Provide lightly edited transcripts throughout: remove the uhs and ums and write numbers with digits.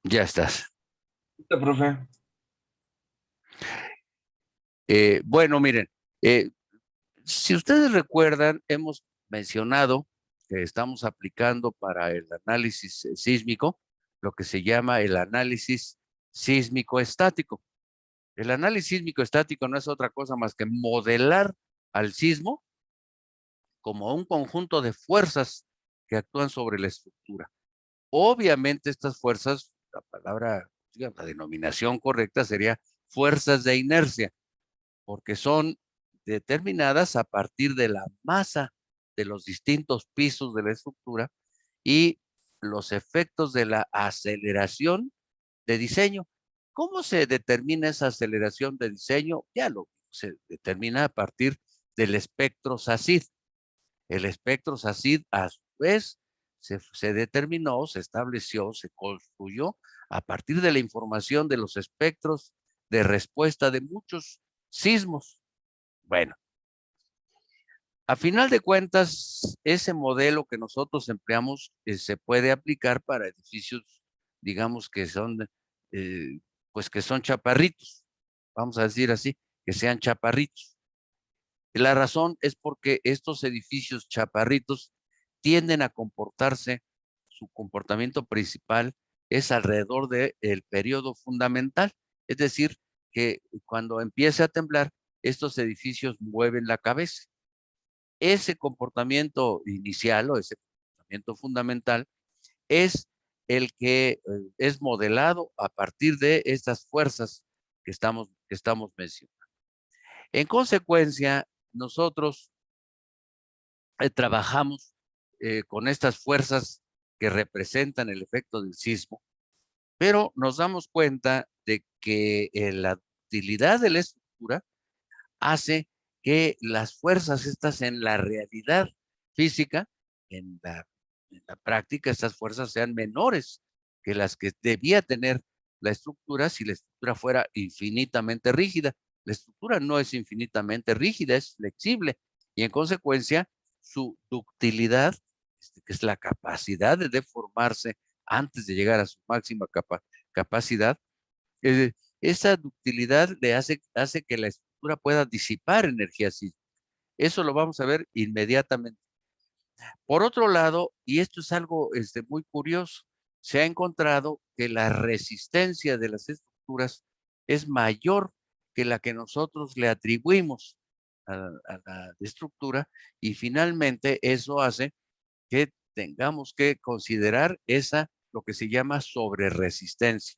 Ya estás. Listo, profe. Bueno, miren, eh, si ustedes recuerdan, hemos mencionado que estamos aplicando para el análisis sísmico lo que se llama el análisis sísmico estático. El análisis sísmico estático no es otra cosa más que modelar al sismo como un conjunto de fuerzas que actúan sobre la estructura. Obviamente estas fuerzas, la palabra, digamos, la denominación correcta sería fuerzas de inercia, porque son determinadas a partir de la masa de los distintos pisos de la estructura y los efectos de la aceleración de diseño. ¿Cómo se determina esa aceleración de diseño? Ya lo se determina a partir del espectro SACID. El espectro SACID, a su vez, se determinó, se estableció, se construyó a partir de la información de los espectros de respuesta de muchos sismos. Bueno, a final de cuentas, ese modelo que nosotros empleamos se puede aplicar para edificios, digamos que son, eh, pues que son chaparritos, vamos a decir así, que sean chaparritos. La razón es porque estos edificios chaparritos tienden a comportarse, su comportamiento principal es alrededor del periodo fundamental, es decir, que cuando empiece a temblar, estos edificios mueven la cabeza. Ese comportamiento inicial o ese comportamiento fundamental es el que es modelado a partir de estas fuerzas que estamos mencionando. En consecuencia, nosotros trabajamos con estas fuerzas que representan el efecto del sismo, pero nos damos cuenta de que la utilidad de la estructura hace que las fuerzas estas en la realidad física, en la, en la práctica, estas fuerzas sean menores que las que debía tener la estructura si la estructura fuera infinitamente rígida. La estructura no es infinitamente rígida, es flexible y en consecuencia su ductilidad, que es la capacidad de deformarse antes de llegar a su máxima capacidad, eh, esa ductilidad le hace que la estructura pueda disipar energía sísmica. Eso lo vamos a ver inmediatamente. Por otro lado, y esto es algo muy curioso, se ha encontrado que la resistencia de las estructuras es mayor que la que nosotros le atribuimos a la estructura y finalmente eso hace que tengamos que considerar esa, lo que se llama sobreresistencia.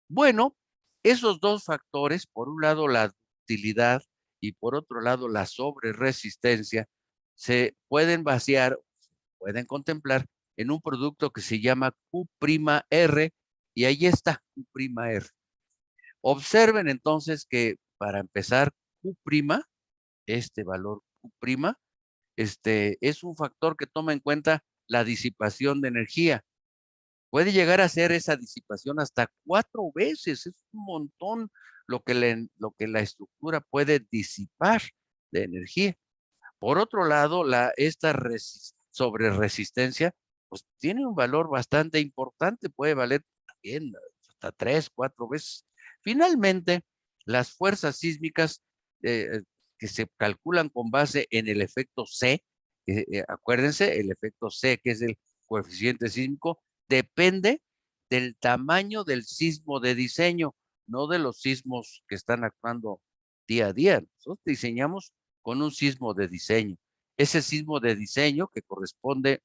Bueno, esos dos factores, por un lado la ductilidad y por otro lado la sobreresistencia, se pueden vaciar, pueden contemplar en un producto que se llama Q'(R) y ahí está Q'(R). Observen entonces que para empezar Q', este valor Q', es un factor que toma en cuenta la disipación de energía. Puede llegar a ser esa disipación hasta 4 veces, es un montón lo que la estructura puede disipar de energía. Por otro lado, esta sobre resistencia, pues tiene un valor bastante importante, puede valer también hasta 3, 4 veces. Finalmente, las fuerzas sísmicas que se calculan con base en el efecto C, acuérdense, el efecto C, que es el coeficiente sísmico, depende del tamaño del sismo de diseño, no de los sismos que están actuando día a día. Nosotros diseñamos con un sismo de diseño. Ese sismo de diseño que corresponde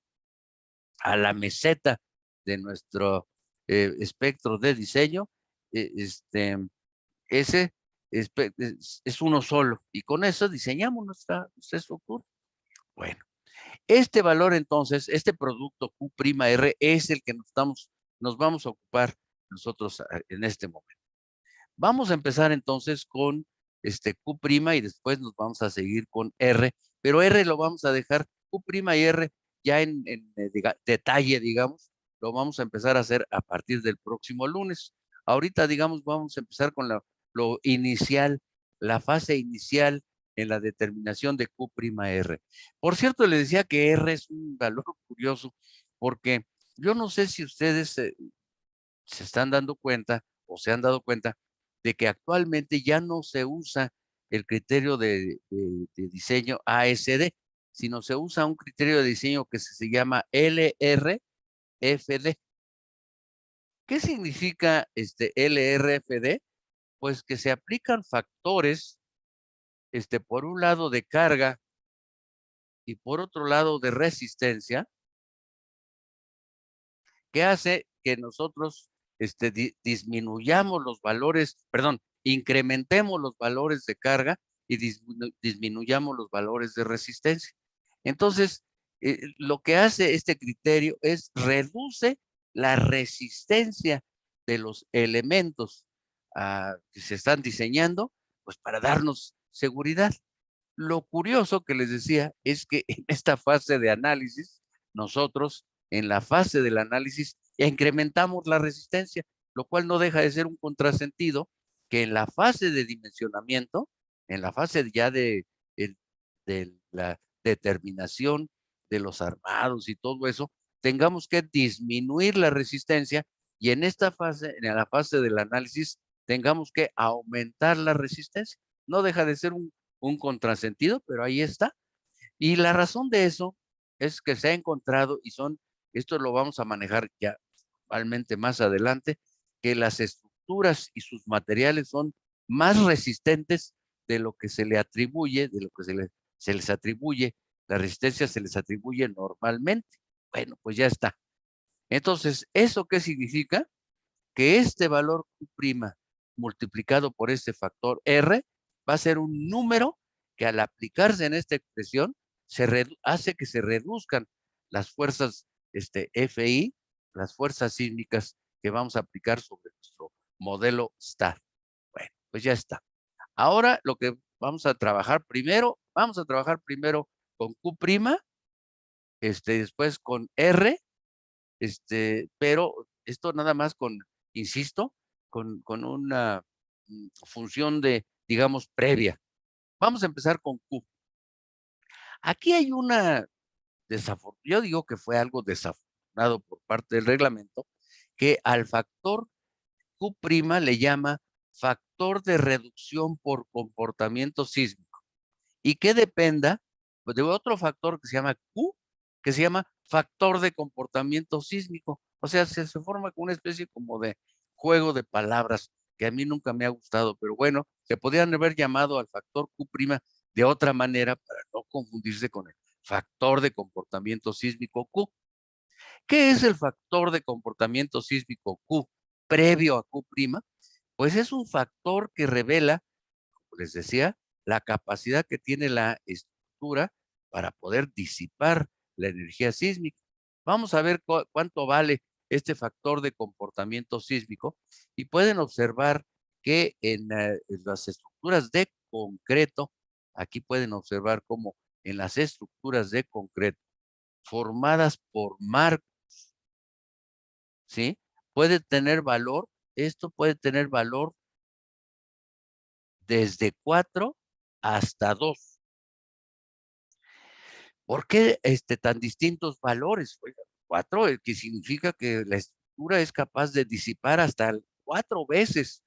a la meseta de nuestro espectro de diseño, eh, este, ese es uno solo y con eso diseñamos nuestra estructura. Bueno, este valor entonces, este producto Q'(R) es el que nos vamos a ocupar nosotros en este momento. Vamos a empezar entonces con Q' y después nos vamos a seguir con R, pero R lo vamos a dejar, Q' y R ya en detalle, digamos, lo vamos a empezar a hacer a partir del próximo lunes. Ahorita, digamos, vamos a empezar con lo inicial, la fase inicial en la determinación de Q'(R). Por cierto, le decía que R es un valor curioso porque yo no sé si ustedes se están dando cuenta o se han dado cuenta de que actualmente ya no se usa el criterio de diseño ASD, sino se usa un criterio de diseño que se llama LRFD. ¿Qué significa este LRFD? Pues que se aplican factores, por un lado de carga y por otro lado de resistencia, que hace que nosotros disminuyamos los valores, perdón, incrementemos los valores de carga y disminuyamos los valores de resistencia. Entonces, lo que hace este criterio es reduce la resistencia de los elementos que se están diseñando, pues para darnos seguridad. Lo curioso que les decía es que en esta fase de análisis, nosotros en la fase del análisis incrementamos la resistencia, lo cual no deja de ser un contrasentido que en la fase de dimensionamiento, en la fase ya de la determinación de los armados y todo eso, tengamos que disminuir la resistencia y en esta fase, en la fase del análisis, tengamos que aumentar la resistencia. No deja de ser un contrasentido, pero ahí está. Y la razón de eso es que se ha encontrado, y esto lo vamos a manejar ya realmente más adelante, que las estructuras y sus materiales son más resistentes de lo que se le atribuye, de lo que se les atribuye, la resistencia se les atribuye normalmente. Bueno, pues ya está. Entonces, ¿eso qué significa? Que este valor Q' multiplicado por este factor R va a ser un número que al aplicarse en esta expresión hace que se reduzcan las fuerzas FI, las fuerzas sísmicas que vamos a aplicar sobre nuestro modelo STAR. Bueno, pues ya está. Ahora lo que vamos a trabajar primero con Q', después con R, pero esto nada más insisto, con una función digamos, previa. Vamos a empezar con Q. Aquí hay yo digo que fue algo desafortunado por parte del reglamento, que al factor Q' le llama factor de reducción por comportamiento sísmico y que dependa pues, de otro factor que se llama Q, que se llama factor de comportamiento sísmico. O sea, se forma con una especie como de juego de palabras que a mí nunca me ha gustado, pero bueno, se podrían haber llamado al factor Q' de otra manera para no confundirse con el factor de comportamiento sísmico Q. ¿Qué es el factor de comportamiento sísmico Q previo a Q'? Pues es un factor que revela, como les decía, la capacidad que tiene la estructura para poder disipar la energía sísmica. Vamos a ver cuánto vale este factor de comportamiento sísmico y pueden observar que en las estructuras de concreto, aquí pueden observar cómo en las estructuras de concreto formadas por marcos, ¿sí? Esto puede tener valor desde 4 hasta 2. ¿Por qué tan distintos valores? Oiga, 4, que significa que la estructura es capaz de disipar hasta 4 veces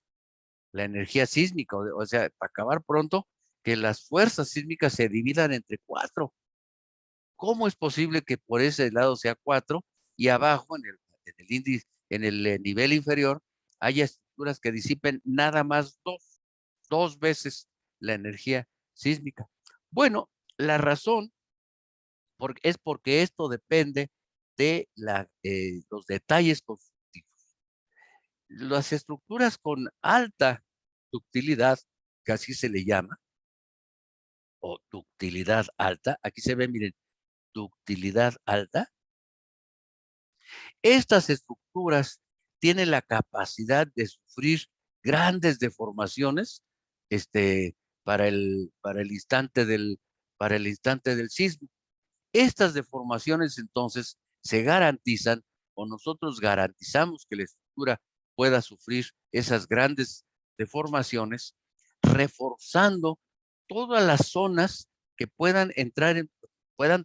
la energía sísmica. O sea, para acabar pronto, que las fuerzas sísmicas se dividan entre 4. ¿Cómo es posible que por ese lado sea 4 y abajo en el índice, en el nivel inferior, haya estructuras que disipen nada más 2 veces la energía sísmica? Bueno, la razón es porque esto depende de los detalles constructivos. Las estructuras con alta ductilidad, que así se le llama, o ductilidad alta, aquí se ve, miren, ductilidad alta. Estas estructuras tienen la capacidad de sufrir grandes deformaciones para para el instante del sismo. Estas deformaciones entonces se garantizan o nosotros garantizamos que la estructura pueda sufrir esas grandes deformaciones, reforzando todas las zonas que puedan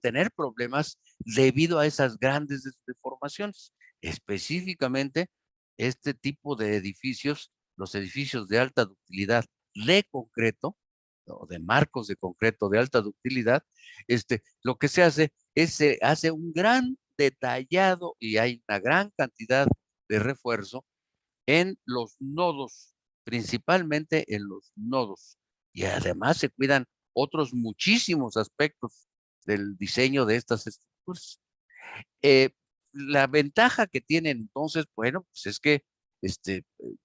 tener problemas debido a esas grandes deformaciones. Específicamente, este tipo de edificios, los edificios de alta ductilidad de concreto, o de marcos de concreto de alta ductilidad, lo que se hace es se hace un gran detallado y hay una gran cantidad de refuerzo en los nodos, principalmente en los nodos. Y además se cuidan otros muchísimos aspectos del diseño de estas estructuras. Eh, la ventaja que tienen entonces, bueno, pues es que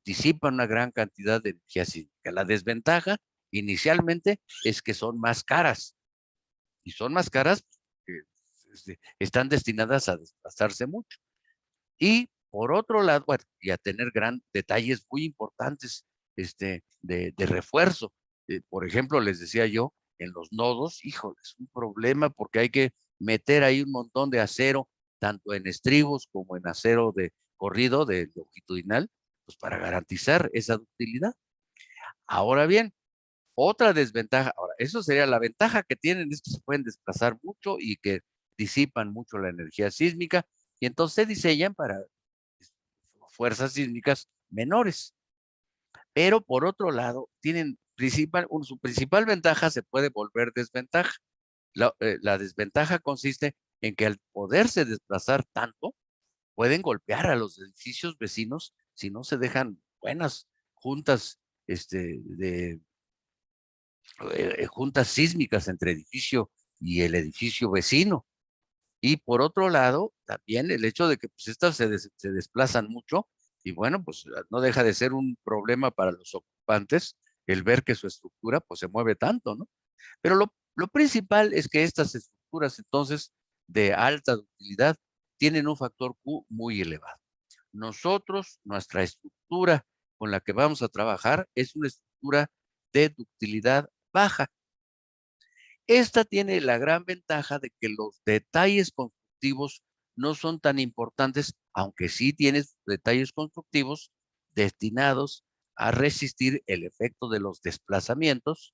disipan una gran cantidad de energía sísmica. La desventaja inicialmente es que son más caras y son más caras porque están destinadas a desplazarse mucho. Y por otro lado, bueno, y a tener gran detalles muy importantes de refuerzo. Por ejemplo, les decía yo, en los nodos, híjole, es un problema porque hay que meter ahí un montón de acero, tanto en estribos como en acero de corrido, de longitudinal, pues para garantizar esa ductilidad. Ahora bien, otra desventaja, ahora, eso sería la ventaja que tienen, es que se pueden desplazar mucho y que disipan mucho la energía sísmica y entonces se diseñan para fuerzas sísmicas menores. Pero por otro lado, tienen su principal ventaja se puede volver desventaja. La desventaja consiste en que al poderse desplazar tanto, pueden golpear a los edificios vecinos si no se dejan buenas juntas de juntas sísmicas entre edificio y el edificio vecino. Y por otro lado, también el hecho de que pues, estas se desplazan mucho y bueno, pues no deja de ser un problema para los ocupantes el ver que su estructura pues se mueve tanto, ¿no? Pero lo principal es que estas estructuras entonces de alta ductilidad tienen un factor Q muy elevado. Nuestra estructura con la que vamos a trabajar es una estructura de ductilidad baja. Esta tiene la gran ventaja de que los detalles constructivos no son tan importantes, aunque sí tienes detalles constructivos destinados a resistir el efecto de los desplazamientos.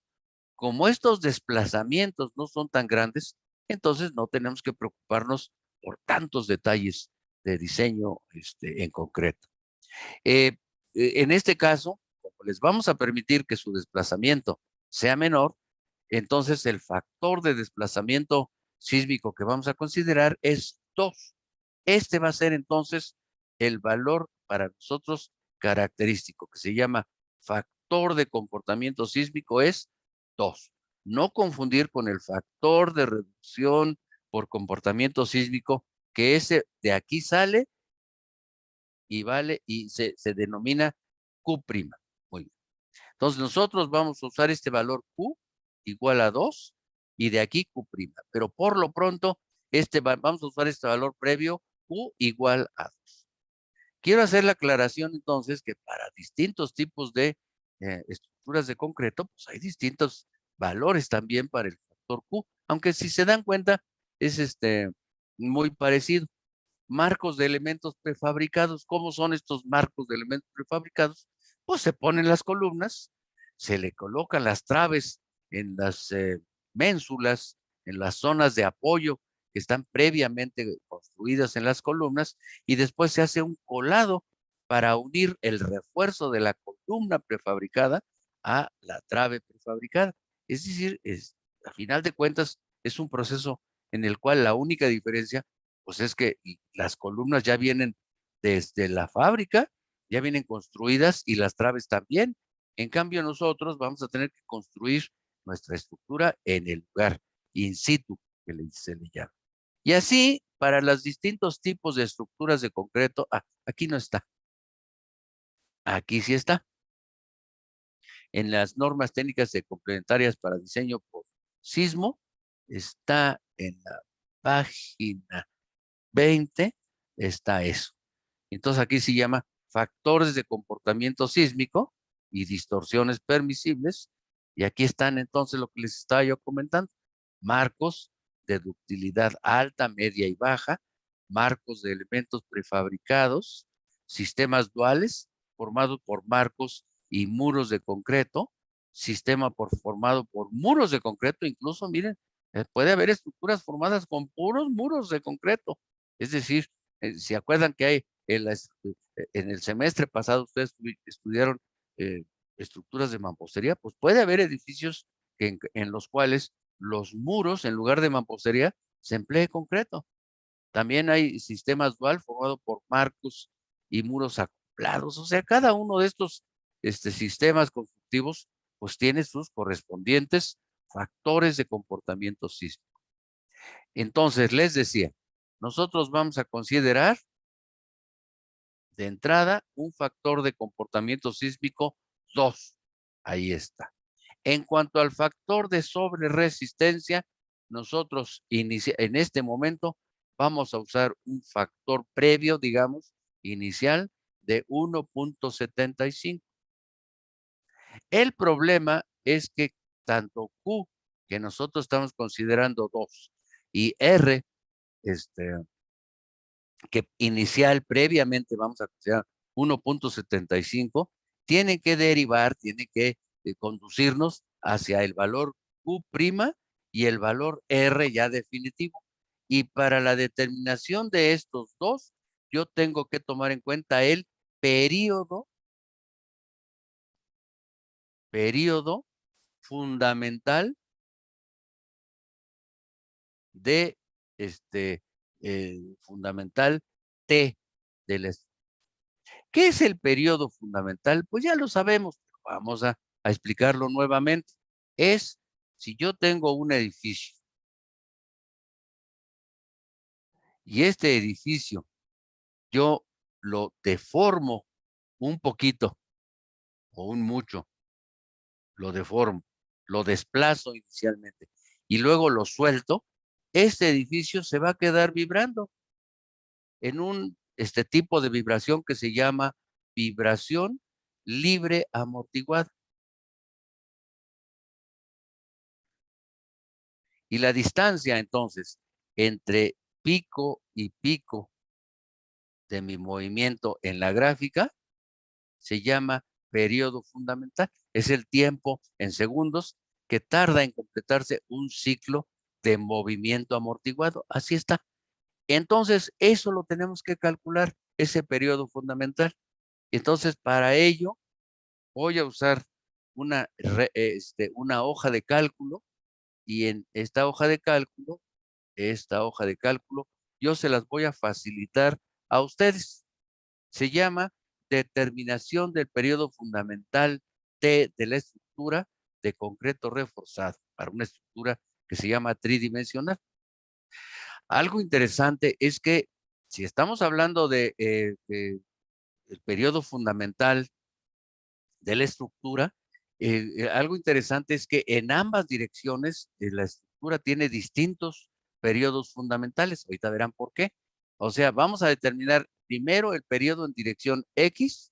Como estos desplazamientos no son tan grandes, entonces no tenemos que preocuparnos por tantos detalles de diseño en concreto. Eh, en este caso, como les vamos a permitir que su desplazamiento sea menor, entonces el factor de desplazamiento sísmico que vamos a considerar es 2. Este va a ser entonces el valor para nosotros característico, que se llama factor de comportamiento sísmico, es 2. No confundir con el factor de reducción por comportamiento sísmico, que ese de aquí sale y vale y se denomina Q'. Muy bien. Entonces nosotros vamos a usar este valor Q igual a 2 y de aquí Q'. Pero por lo pronto vamos a usar este valor previo Q igual a 2. Quiero hacer la aclaración entonces que para distintos tipos de estructuras de concreto, pues hay distintos valores también para el factor Q, aunque si se dan cuenta es muy parecido. Marcos de elementos prefabricados. ¿Cómo son estos marcos de elementos prefabricados? Pues se ponen las columnas, se le colocan las traves en las ménsulas, en las zonas de apoyo que están previamente construidas en las columnas y después se hace un colado para unir el refuerzo de la columna prefabricada a la trave prefabricada. Es decir, a final de cuentas es un proceso en el cual la única diferencia pues es que las columnas ya vienen desde la fábrica, ya vienen construidas y las traves también. En cambio, nosotros vamos a tener que construir nuestra estructura en el lugar, in situ, que se le llama. Y así, para los distintos tipos de estructuras de concreto, aquí no está, aquí sí está. En las normas técnicas de complementarias para diseño por sismo, está en la página 20, está eso. Entonces aquí se llama factores de comportamiento sísmico y distorsiones permisibles. Y aquí están entonces lo que les estaba yo comentando. Marcos de ductilidad alta, media y baja, marcos de elementos prefabricados, sistemas duales formados por marcos y muros de concreto, formado por muros de concreto, incluso miren, puede haber estructuras formadas con puros muros de concreto. Es decir, ¿se acuerdan que hay en el semestre pasado ustedes estudiaron estructuras de mampostería, pues puede haber edificios en los cuales los muros, en lugar de mampostería, se emplee concreto. También hay sistemas dual formados por marcos y muros acoplados. O sea, cada uno de estos sistemas constructivos pues tiene sus correspondientes factores de comportamiento sísmico. Entonces, les decía, nosotros vamos a considerar de entrada un factor de comportamiento sísmico 2. Ahí está. En cuanto al factor de sobreresistencia, nosotros en este momento vamos a usar un factor previo, digamos, inicial de 1.75. El problema es que tanto Q, que nosotros estamos considerando 2, y R, que inicial previamente vamos a considerar 1.75, tienen que derivar, tienen que conducirnos hacia el valor Q' y el valor R ya definitivo. Y para la determinación de estos dos, yo tengo que tomar en cuenta el periodo fundamental de fundamental T del. ¿Qué es el periodo fundamental? Pues ya lo sabemos, pero vamos a explicarlo nuevamente. Es si yo tengo un edificio y este edificio yo lo deformo un poquito o un mucho, lo deformo, lo desplazo inicialmente y luego lo suelto, este edificio se va a quedar vibrando en un tipo de vibración que se llama vibración libre amortiguada. Y la distancia entonces entre pico y pico de mi movimiento en la gráfica se llama periodo fundamental. Es el tiempo en segundos que tarda en completarse un ciclo de movimiento amortiguado. Así está. Entonces, eso lo tenemos que calcular, ese periodo fundamental. Entonces, para ello, voy a usar una hoja de cálculo y en esta hoja de cálculo, yo se las voy a facilitar a ustedes. Se llama determinación del periodo fundamental T de la estructura de concreto reforzado para una estructura que se llama tridimensional. Algo interesante es que si estamos hablando el periodo fundamental de la estructura, algo interesante es que en ambas direcciones la estructura tiene distintos periodos fundamentales. Ahorita verán por qué. O sea, vamos a determinar primero el periodo en dirección X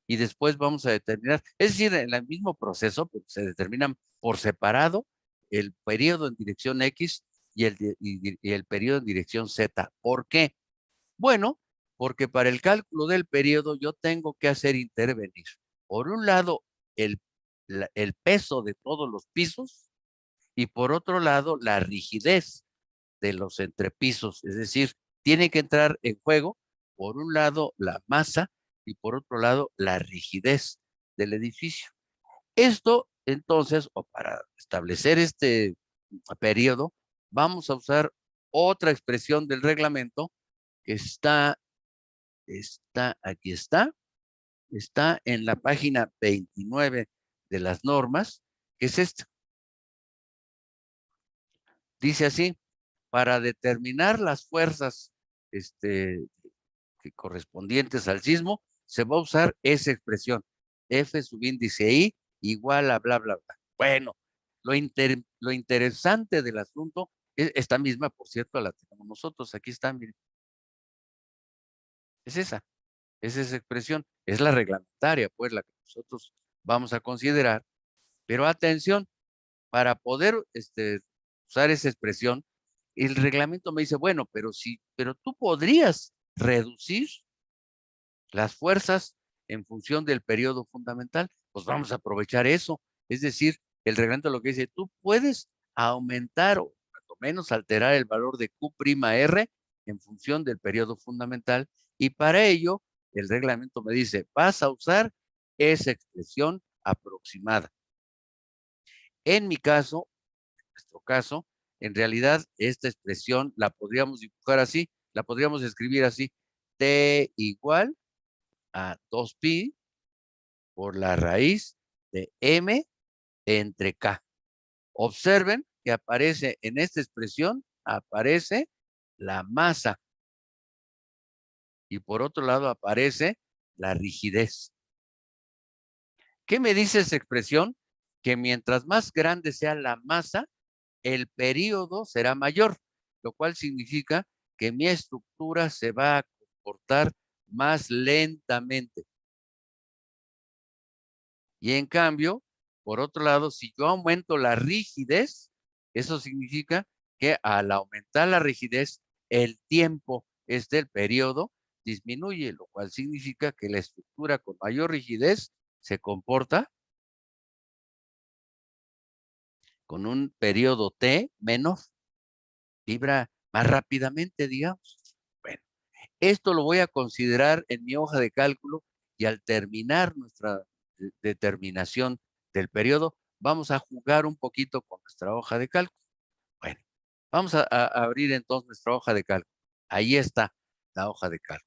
y después vamos a determinar, es decir, en el mismo proceso, pero se determinan por separado el periodo en dirección X y el periodo en dirección Z. ¿Por qué? Bueno, porque para el cálculo del periodo yo tengo que hacer intervenir, por un lado, el, el peso de todos los pisos y por otro lado, la rigidez de los entrepisos. Es decir, tiene que entrar en juego, por un lado, la masa y por otro lado, la rigidez del edificio. Esto, entonces, o para establecer este periodo, vamos a usar otra expresión del reglamento que aquí está en la página 29 de las normas, que es esta. Dice así, para determinar las fuerzas correspondientes al sismo, se va a usar esa expresión, F subíndice I igual a bla, bla, bla. Bueno, lo interesante del asunto, esta misma, por cierto, la tenemos nosotros, aquí está, miren, es esa expresión, es la reglamentaria, pues la que nosotros vamos a considerar, pero atención, para poder usar esa expresión, el reglamento me dice, bueno, pero tú podrías reducir las fuerzas en función del periodo fundamental, pues vamos a aprovechar eso. Es decir, el reglamento lo que dice, tú puedes aumentar o cuanto menos alterar el valor de Q' R en función del periodo fundamental Y para ello, el reglamento me dice, vas a usar esa expresión aproximada. En mi caso, en nuestro caso, en realidad esta expresión la podríamos dibujar así, la podríamos escribir así, T igual a 2pi por la raíz de m entre k. Observen que aparece en esta expresión, aparece la masa y por otro lado aparece la rigidez. ¿Qué me dice esa expresión? Que mientras más grande sea la masa, el período será mayor, lo cual significa que mi estructura se va a comportar más lentamente. Y en cambio, por otro lado, si yo aumento la rigidez, eso significa que al aumentar la rigidez, el tiempo, el periodo, disminuye, lo cual significa que la estructura con mayor rigidez se comporta con un periodo T menor, vibra más rápidamente, digamos. Bueno, esto lo voy a considerar en mi hoja de cálculo y al terminar nuestra determinación del periodo, vamos a jugar un poquito con nuestra hoja de cálculo. Bueno, vamos a abrir entonces nuestra hoja de cálculo. Ahí está la hoja de cálculo.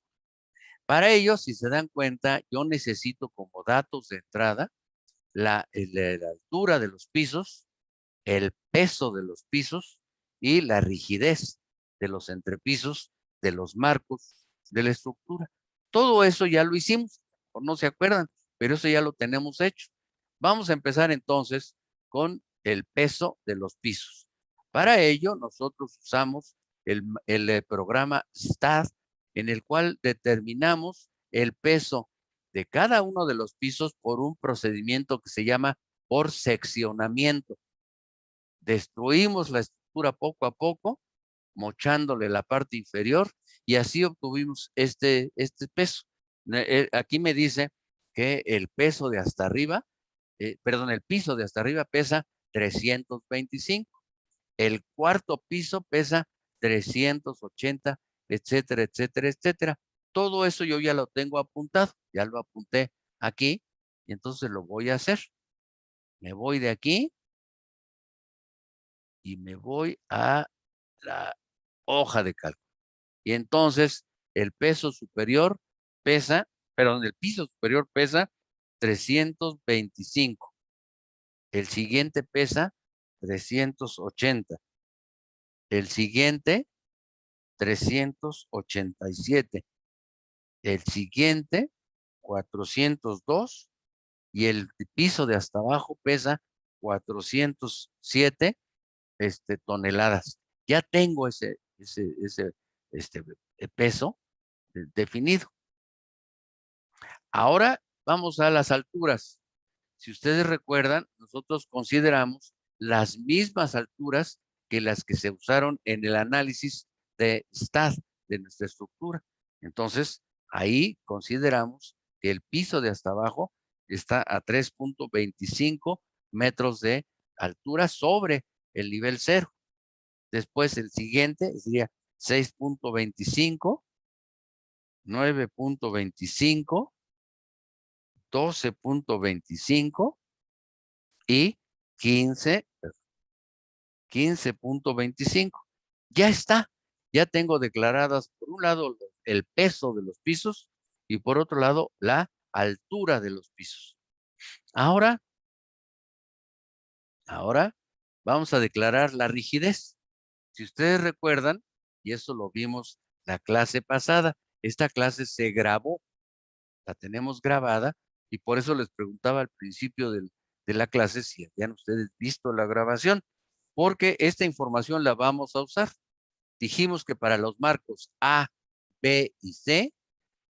Para ello, si se dan cuenta, yo necesito como datos de entrada la altura de los pisos, el peso de los pisos y la rigidez de los entrepisos, de los marcos, de la estructura. Todo eso ya lo hicimos, o no se acuerdan, pero eso ya lo tenemos hecho. Vamos a empezar entonces con el peso de los pisos. Para ello, nosotros usamos el programa STAR, en el cual determinamos el peso de cada uno de los pisos por un procedimiento que se llama por seccionamiento. Destruimos la estructura poco a poco, mochándole la parte inferior, y así obtuvimos este peso. Aquí me dice que el peso de hasta arriba, perdón, el piso de hasta arriba pesa 325, el cuarto piso pesa 380, etcétera, etcétera, etcétera. Todo eso yo ya lo tengo apuntado, ya lo apunté aquí, y entonces lo voy a hacer. Me voy de aquí y me voy a la hoja de cálculo. Y entonces el peso superior pesa, perdón, el piso superior pesa 325. El siguiente pesa 380. El siguiente 387. El siguiente 402 y el piso de hasta abajo pesa 407 toneladas. Ya tengo ese este, peso definido. Ahora vamos a las alturas. Si ustedes recuerdan, nosotros consideramos las mismas alturas que las que se usaron en el análisis de STAD de nuestra estructura. Entonces, ahí consideramos que el piso de hasta abajo está a 3.25 metros de altura sobre el nivel cero. Después el siguiente sería 6.25, 9.25, 12.25 y 15.25. Ya está, ya tengo declaradas por un lado el peso de los pisos y por otro lado la altura de los pisos. Ahora vamos a declarar la rigidez. Si ustedes recuerdan, y eso lo vimos la clase pasada, esta clase se grabó, la tenemos grabada, y por eso les preguntaba al principio de la clase si habían ustedes visto la grabación, porque esta información la vamos a usar. Dijimos que para los marcos A, B y C,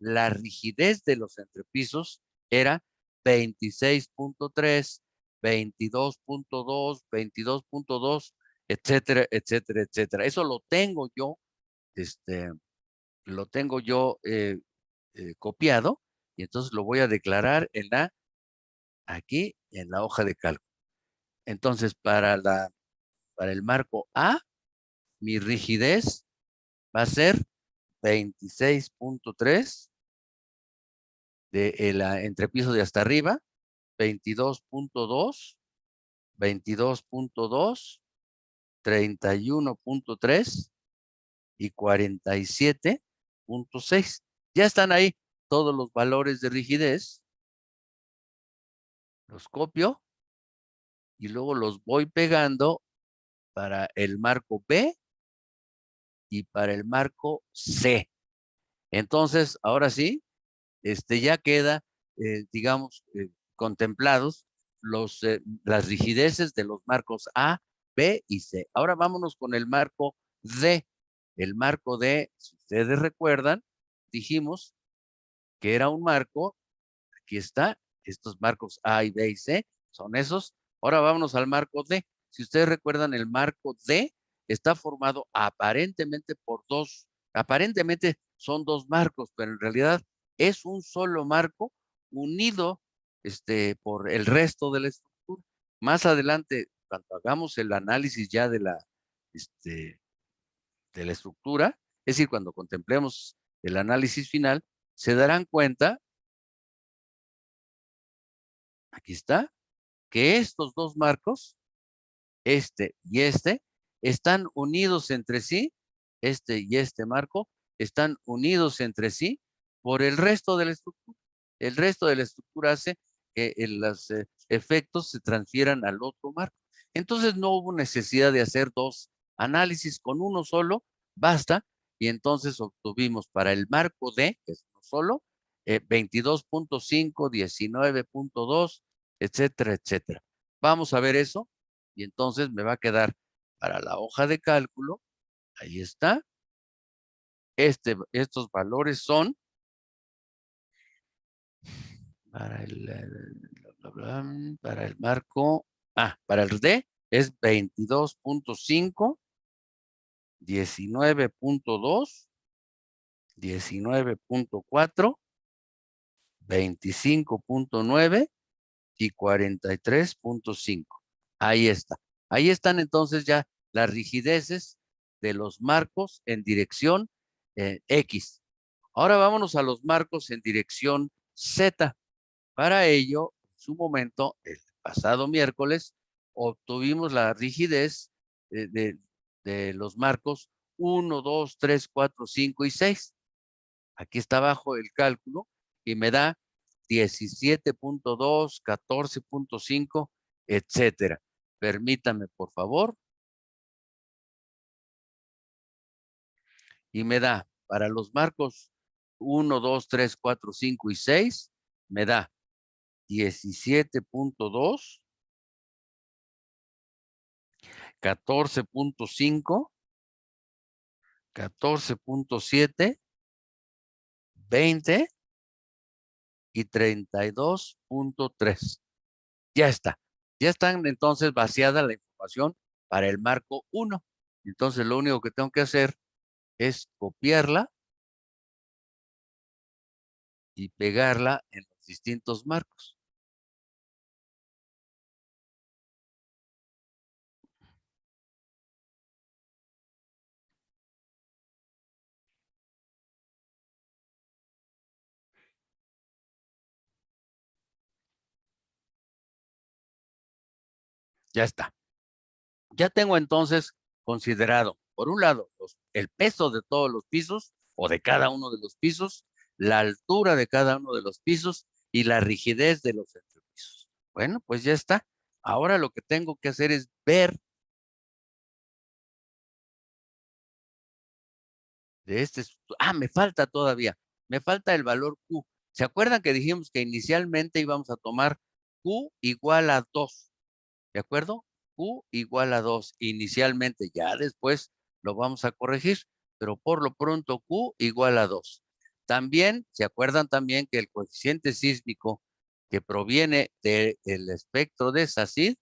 la rigidez de los entrepisos era 26.3, 22.2, 22.2, etcétera, etcétera, etcétera. Eso lo tengo yo copiado, y entonces lo voy a declarar aquí en la hoja de cálculo. Entonces, para el marco A, mi rigidez va a ser 26.3 de el entrepiso de hasta arriba, 22.2, 22.2, 31.3 y 47.6. Ya están ahí todos los valores de rigidez. Los copio y luego los voy pegando para el marco B y para el marco C. Entonces, ahora sí, ya queda, digamos, contemplados las rigideces de los marcos A, B y C. Ahora vámonos con el marco D. El marco D, si ustedes recuerdan, dijimos que era un marco, aquí está, estos marcos A y B y C son esos. Ahora vámonos al marco D. Si ustedes recuerdan, el marco D está formado aparentemente por aparentemente son dos marcos, pero en realidad es un solo marco unido por el resto de la estructura. Más adelante, cuando hagamos el análisis ya este, de la estructura, es decir, cuando contemplemos el análisis final, se darán cuenta, aquí está, que estos dos marcos, este y este, están unidos entre sí, este y este marco, están unidos entre sí por el resto de la estructura. El resto de la estructura hace que los efectos se transfieran al otro marco. Entonces no hubo necesidad de hacer dos análisis, con uno solo basta, y entonces obtuvimos para el marco D, que es uno solo, 22.5, 19.2, etcétera, etcétera. Vamos a ver eso y entonces me va a quedar para la hoja de cálculo, ahí está, estos valores son para para el marco, para el D es 22.5, 19.2, 19.4, 25.9 y 43.5. Ahí está. Ahí están entonces ya las rigideces de los marcos en dirección X. Ahora vámonos a los marcos en dirección Z. Para ello, en su momento, el pasado miércoles, obtuvimos la rigidez de los marcos 1, 2, 3, 4, 5 y 6. Aquí está abajo el cálculo y me da 17.2, 14.5, etcétera. Permítame, por favor. Y me da para los marcos 1, 2, 3, 4, 5 y 6, me da 17.2, 14.5, 14.7, 20 y 32.3. Ya está. Ya están entonces vaciada la información para el marco 1. Entonces lo único que tengo que hacer es copiarla y pegarla en los distintos marcos. Ya está. Ya tengo entonces considerado, por un lado, el peso de todos los pisos o de cada uno de los pisos, la altura de cada uno de los pisos y la rigidez de los entrepisos. Bueno, pues ya está. Ahora lo que tengo que hacer es ver de me falta todavía. Me falta el valor Q. ¿Se acuerdan que dijimos que inicialmente íbamos a tomar Q igual a 2? ¿De acuerdo? Q igual a 2 inicialmente, ya después lo vamos a corregir, pero por lo pronto Q igual a 2. También, ¿se acuerdan también que el coeficiente sísmico que proviene del espectro de SACID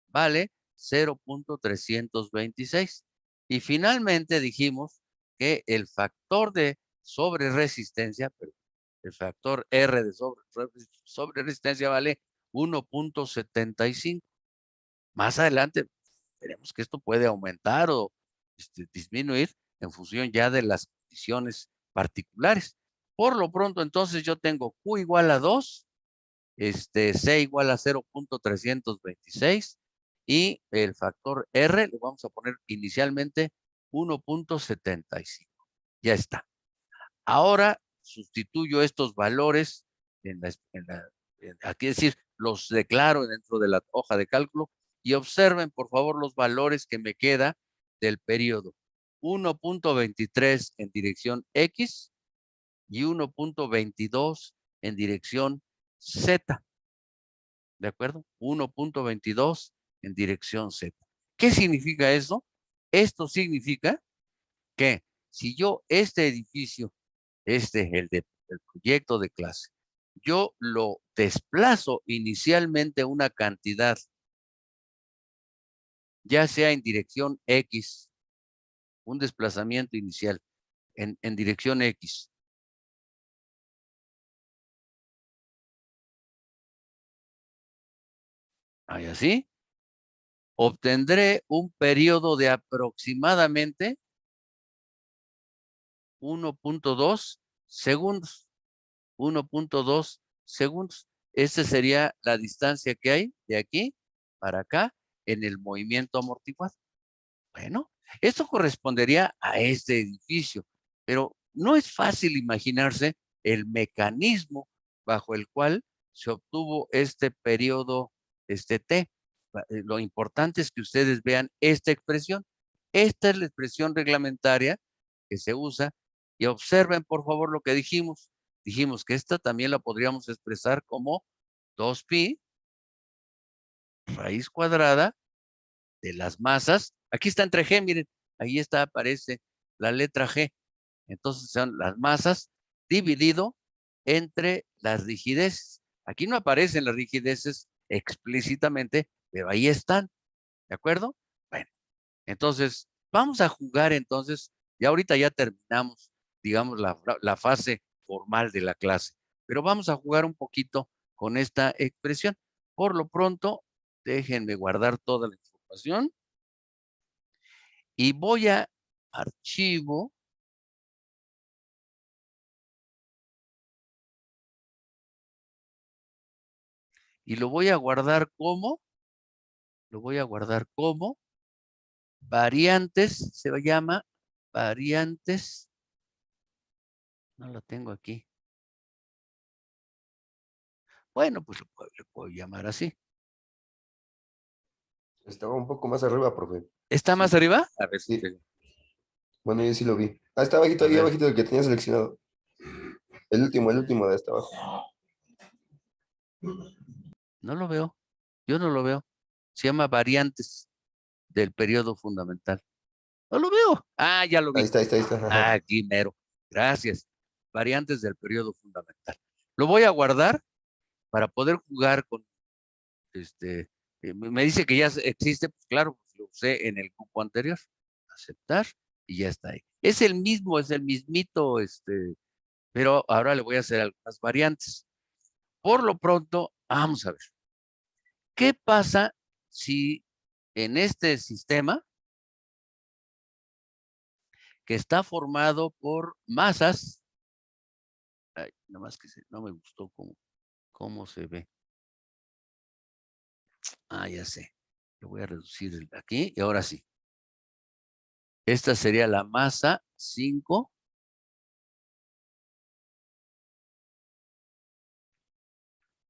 vale 0.326? Y finalmente dijimos que el factor de sobreresistencia, el factor R de sobreresistencia vale 1.75. Más adelante veremos que esto puede aumentar o disminuir en función ya de las condiciones particulares. Por lo pronto, entonces yo tengo Q igual a 2, C igual a 0.326 y el factor R le vamos a poner inicialmente 1.75. Ya está. Ahora sustituyo estos valores aquí es decir, los declaro dentro de la hoja de cálculo y observen por favor los valores que me queda del periodo. 1.23 en dirección X y 1.22 en dirección Z. ¿De acuerdo? 1.22 en dirección Z. ¿Qué significa eso? Esto significa que si yo este edificio, el proyecto de clase, yo lo desplazo inicialmente una cantidad, ya sea en dirección X, un desplazamiento inicial en dirección X. Ahí así, obtendré un periodo de aproximadamente 1.2 segundos. 1.2 segundos. Esa sería la distancia que hay de aquí para acá en el movimiento amortiguado. Bueno, esto correspondería a este edificio, pero no es fácil imaginarse el mecanismo bajo el cual se obtuvo este periodo, este T. Lo importante es que ustedes vean esta expresión. Esta es la expresión reglamentaria que se usa y observen por favor lo que dijimos. Dijimos que esta también la podríamos expresar como 2pi raíz cuadrada de las masas. Aquí está entre G, miren, ahí está, aparece la letra G. Entonces son las masas dividido entre las rigideces. Aquí no aparecen las rigideces explícitamente, pero ahí están, ¿de acuerdo? Bueno, entonces vamos a jugar entonces, y ahorita ya terminamos, digamos, la fase formal de la clase, pero vamos a jugar un poquito con esta expresión. Por lo pronto, déjenme guardar toda la información. Y voy a archivo. Y lo voy a guardar como, variantes, se llama variantes. No lo tengo aquí. Bueno, pues le puedo llamar así. Estaba un poco más arriba, profe. ¿Está más Sí, arriba? A ver si sí. Bueno, yo sí lo vi. Ah, está abajito, a ahí ver, abajito del que tenía seleccionado. El último de hasta abajo. no lo veo. Yo no lo veo. Se llama variantes del periodo fundamental. No lo veo. Ah, ya lo vi. Ahí está. Ajá. Aquí mero. Gracias. Variantes del periodo fundamental. Lo voy a guardar para poder jugar con me dice que ya existe, pues claro, pues lo usé en el grupo anterior. Aceptar y ya está ahí. Es el mismo, es el mismito, pero ahora le voy a hacer algunas variantes. Por lo pronto, vamos a ver. ¿Qué pasa si en este sistema que está formado por masas, ay, nada más que no me gustó cómo se ve. Ah, ya sé. Le voy a reducir aquí y ahora sí. Esta sería la masa 5,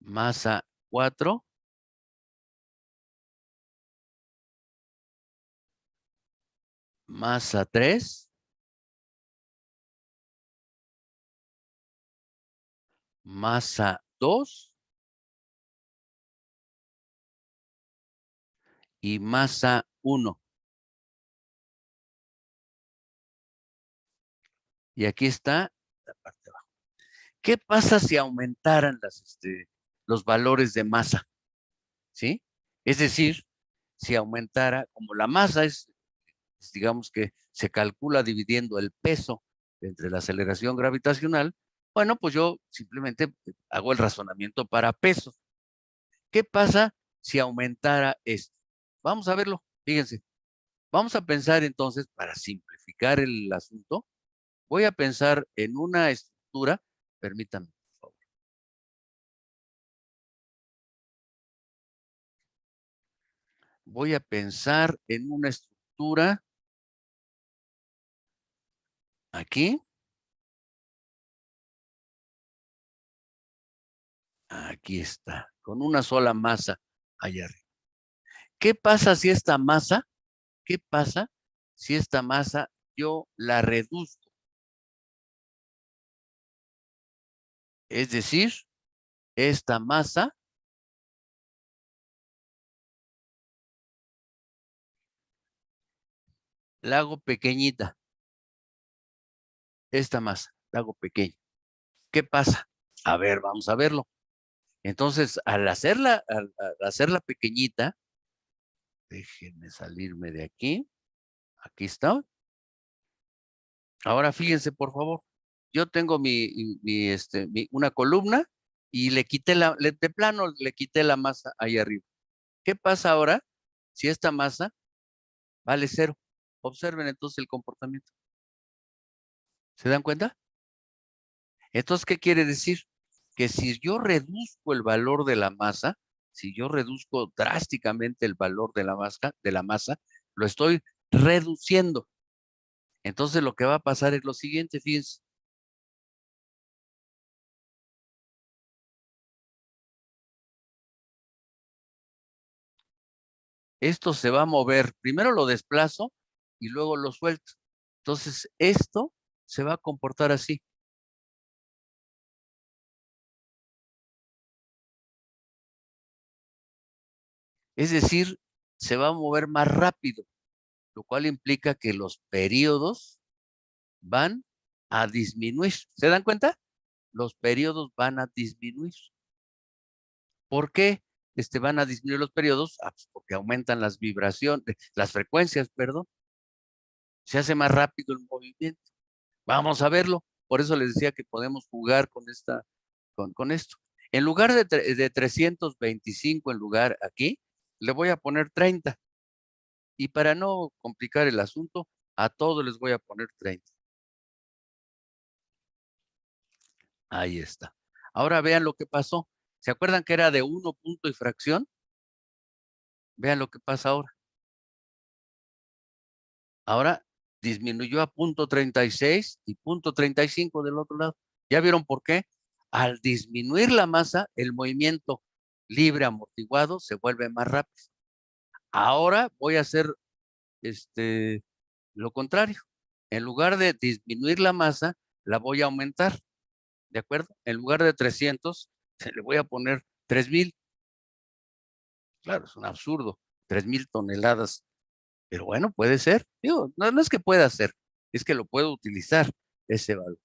masa 4, masa 3, masa 2 y masa 1. Y aquí está la parte de abajo. ¿Qué pasa si aumentaran los valores de masa? ¿Sí? Es decir, si aumentara, como la masa digamos que se calcula dividiendo el peso entre la aceleración gravitacional, bueno, pues yo simplemente hago el razonamiento para pesos. ¿Qué pasa si aumentara esto? Vamos a verlo, fíjense. Vamos a pensar entonces, para simplificar el asunto, Voy a pensar en una estructura, permítanme, por favor. Voy a pensar en una estructura aquí. Aquí está, con una sola masa allá arriba. ¿Qué pasa si esta masa, qué pasa si esta masa yo la reduzco? Es decir, esta masa la hago pequeñita. Esta masa la hago pequeña. ¿Qué pasa? A ver, vamos a verlo. Entonces, al hacerla pequeñita, déjenme salirme de aquí. Aquí está. Ahora fíjense, por favor. Yo tengo una columna y le quité de plano le quité la masa ahí arriba. ¿Qué pasa ahora si esta masa vale 0? Observen entonces el comportamiento. ¿Se dan cuenta? Entonces, ¿qué quiere decir? Que si yo reduzco el valor de la masa, si yo reduzco drásticamente el valor de la masa, lo estoy reduciendo. Entonces, lo que va a pasar es lo siguiente, fíjense. Esto se va a mover, primero lo desplazo y luego lo suelto. Entonces, esto se va a comportar así. Es decir, se va a mover más rápido, lo cual implica que los periodos van a disminuir. ¿Se dan cuenta? Los periodos van a disminuir. ¿Por qué van a disminuir los periodos? Pues porque aumentan las vibraciones, las frecuencias, perdón. Se hace más rápido el movimiento. Vamos a verlo. Por eso les decía que podemos jugar con esto. En lugar de 325, en lugar aquí, le voy a poner 30. Y para no complicar el asunto, a todos les voy a poner 30. Ahí está. Ahora vean lo que pasó. ¿Se acuerdan que era de 1 punto y fracción? Vean lo que pasa ahora. Ahora disminuyó a 0.36 y 0.35 del otro lado. ¿Ya vieron por qué? Al disminuir la masa, el movimiento libre amortiguado se vuelve más rápido. Ahora voy a hacer lo contrario. En lugar de disminuir la masa, la voy a aumentar. ¿De acuerdo? En lugar de 300, le voy a poner 3000. Claro, es un absurdo. 3000 toneladas. Pero bueno, puede ser. Digo, no es que pueda ser, es que lo puedo utilizar ese valor.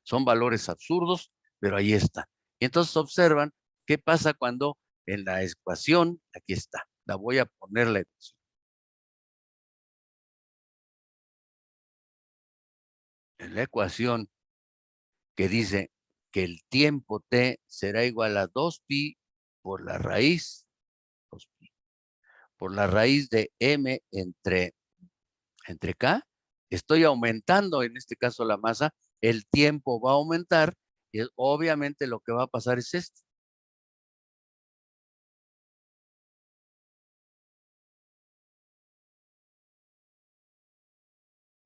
Son valores absurdos, pero ahí está. Y entonces observan qué pasa cuando en la ecuación, aquí está, la voy a poner la ecuación. En la ecuación que dice que el tiempo t será igual a 2pi por la raíz, 2pi, por la raíz de m entre K, estoy aumentando en este caso la masa, el tiempo va a aumentar y obviamente lo que va a pasar es esto.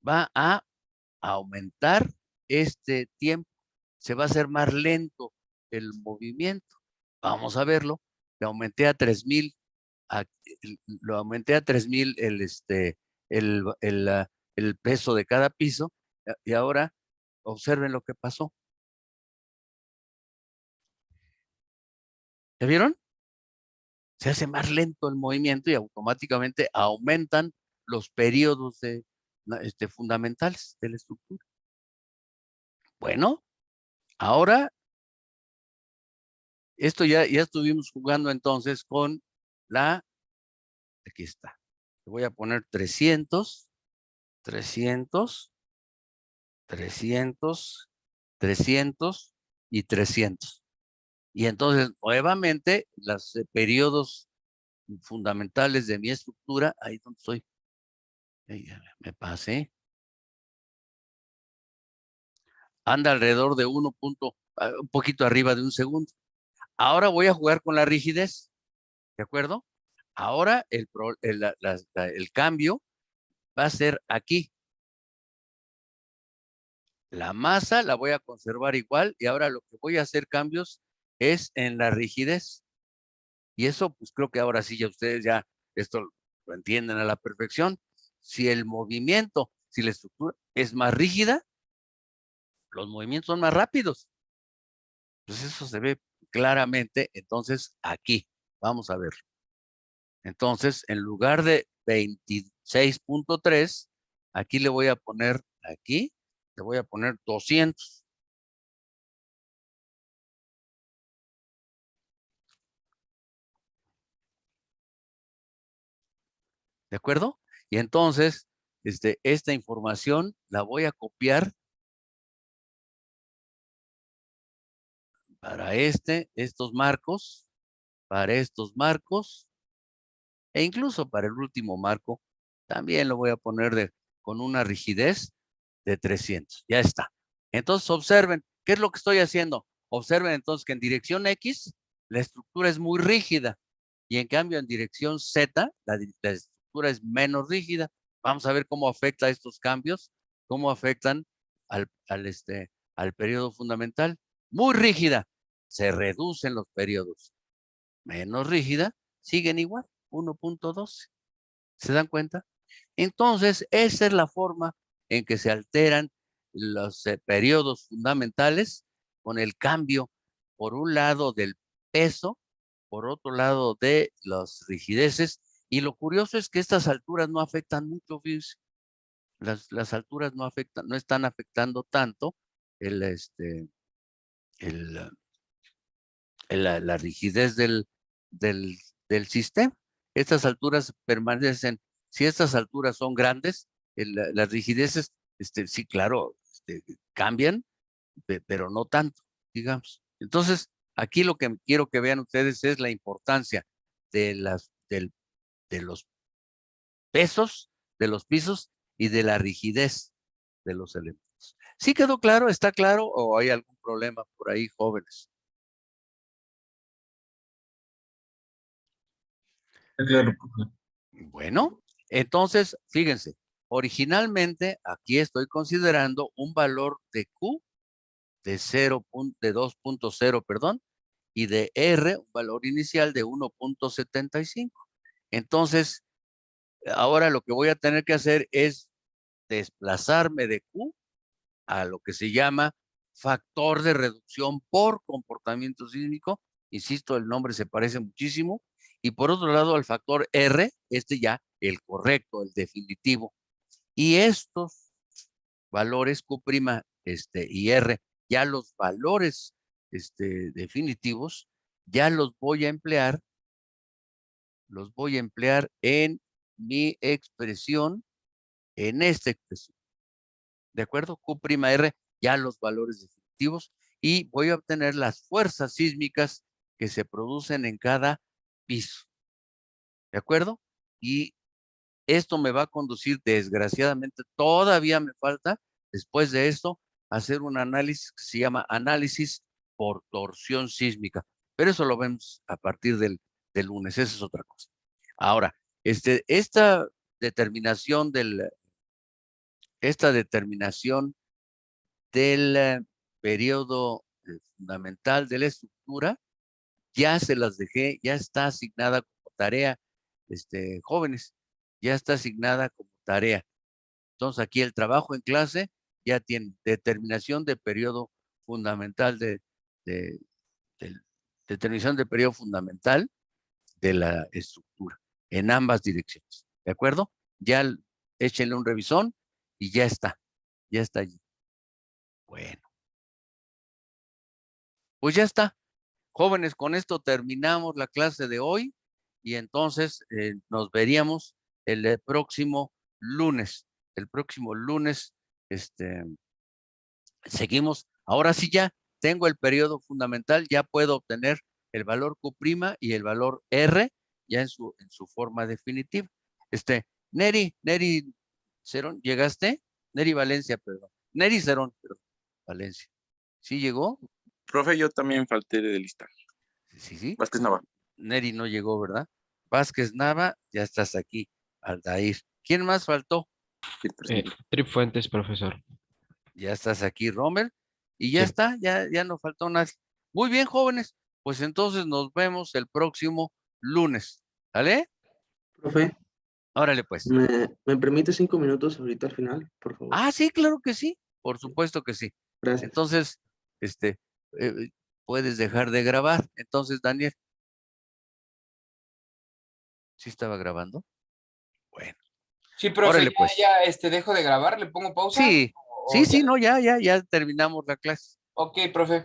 Va a aumentar este tiempo, se va a hacer más lento el movimiento. Vamos a verlo. Le aumenté a 3000, lo aumenté a 3000 el peso de cada piso y ahora observen lo que pasó. ¿Ya vieron? Se hace más lento el movimiento y automáticamente aumentan los periodos fundamentales de la estructura. Bueno, ahora esto ya estuvimos jugando entonces con aquí está. Le voy a poner 300, 300, 300, 300 y 300. Y entonces nuevamente los periodos fundamentales de mi estructura, ahí donde estoy. Me pasé. anda alrededor de un poquito arriba de un segundo. Ahora voy a jugar con la rigidez, ¿de acuerdo? Ahora el cambio va a ser aquí. La masa la voy a conservar igual y ahora lo que voy a hacer cambios es en la rigidez. Y eso, pues creo que ahora sí ya ustedes ya esto lo entienden a la perfección. Si el movimiento, si la estructura es más rígida, los movimientos son más rápidos. Pues eso se ve claramente. Entonces, aquí, vamos a ver. Entonces, en lugar de 26.3, aquí le voy a poner, aquí, le voy a poner 200. ¿De acuerdo? Y entonces, esta información la voy a copiar para estos marcos, e incluso para el último marco, también lo voy a poner con una rigidez de 300. Ya está. Entonces, observen, ¿qué es lo que estoy haciendo? Observen entonces que en dirección X, la estructura es muy rígida, y en cambio en dirección Z, la estructura es menos rígida. Vamos a ver cómo afecta estos cambios, cómo afectan al periodo fundamental. Muy rígida, se reducen los periodos. Menos rígida, siguen igual, 1.12. ¿Se dan cuenta? Entonces, esa es la forma en que se alteran los periodos fundamentales con el cambio, por un lado, del peso, por otro lado, de las rigideces. Y lo curioso es que estas alturas no afectan mucho, fíjense. Las alturas no afectan, no están afectando tanto el, el, la rigidez del, del sistema. Estas alturas permanecen, si estas alturas son grandes, las rigideces, sí, claro, cambian, pero no tanto, digamos. Entonces, aquí lo que quiero que vean ustedes es la importancia de los pesos, de los pisos y de la rigidez de los elementos. ¿Sí quedó claro? ¿Está claro? ¿O hay algún problema por ahí, jóvenes? Claro. Bueno, entonces, fíjense, originalmente aquí estoy considerando un valor de Q de 2.0, perdón, y de R, un valor inicial de 1.75. Entonces, ahora lo que voy a tener que hacer es desplazarme de Q a lo que se llama factor de reducción por comportamiento sísmico. Insisto, el nombre se parece muchísimo. Y por otro lado, al factor R, ya, el correcto, el definitivo. Y estos valores Q' y R, ya los valores definitivos, ya los voy a emplear en mi expresión, en esta expresión. ¿De acuerdo? Q'R, ya los valores definitivos, y voy a obtener las fuerzas sísmicas que se producen en cada piso. ¿De acuerdo? Y esto me va a conducir, desgraciadamente, todavía me falta, después de esto, hacer un análisis que se llama análisis por torsión sísmica. Pero eso lo vemos a partir del lunes, esa es otra cosa. Ahora, esta determinación del periodo fundamental de la estructura, ya se las dejé, ya está asignada como tarea, jóvenes, ya está asignada como tarea. Entonces aquí el trabajo en clase ya tiene determinación de periodo fundamental de- determinación de periodo fundamental de la estructura en ambas direcciones. ¿De acuerdo? Ya échenle un revisón y ya está allí. Bueno, pues ya está. Jóvenes, con esto terminamos la clase de hoy y entonces nos veríamos el próximo lunes. El próximo lunes, seguimos. Ahora sí ya tengo el periodo fundamental, ya puedo obtener el valor Q' y el valor R ya en su forma definitiva. Neri Cerón, ¿llegaste? Neri Valencia, perdón. Neri Cerón, perdón. Valencia. ¿Sí llegó? Profe, yo también falté de lista. Sí. Vázquez Nava. Neri no llegó, ¿verdad? Vázquez Nava, ya estás aquí. Aldair. ¿Quién más faltó? Trip Fuentes, profesor. Ya estás aquí, Rommel. Y ya Sí. está, ya no faltó nada. Muy bien, jóvenes. Pues entonces nos vemos el próximo lunes. ¿Vale? Profe, Órale, pues. ¿me permite 5 minutos ahorita al final, por favor? Ah, sí, claro que sí. Por supuesto que sí. Gracias. Entonces, puedes dejar de grabar. Entonces, Daniel. ¿Sí estaba grabando? Bueno. Sí, profe, Órale, pues. dejo de grabar, le pongo pausa. Sí, ¿O sí, no, ya terminamos la clase. Ok, profe.